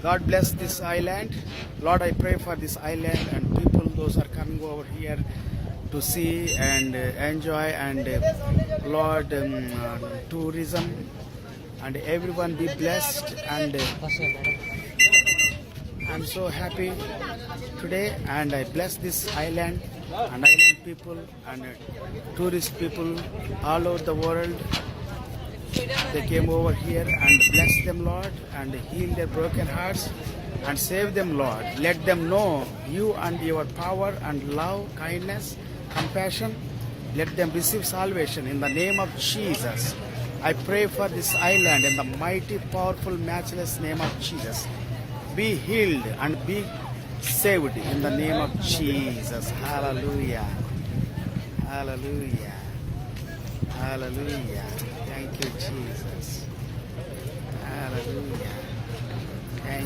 God bless this island. Lord, I pray for this island and people, those are coming over here to see and enjoy and Lord, tourism and everyone be blessed and I'm so happy today and I bless this island and island people and tourist people all over the world. They came over here and bless them, Lord, and heal their broken hearts and save them, Lord. Let them know you and your power and love, kindness, compassion. Let them receive salvation in the name of Jesus. I pray for this island in the mighty, powerful, matchless name of Jesus. Be healed and be saved in the name of Jesus. Hallelujah. Hallelujah. Hallelujah. Thank you, Jesus. Hallelujah. Thank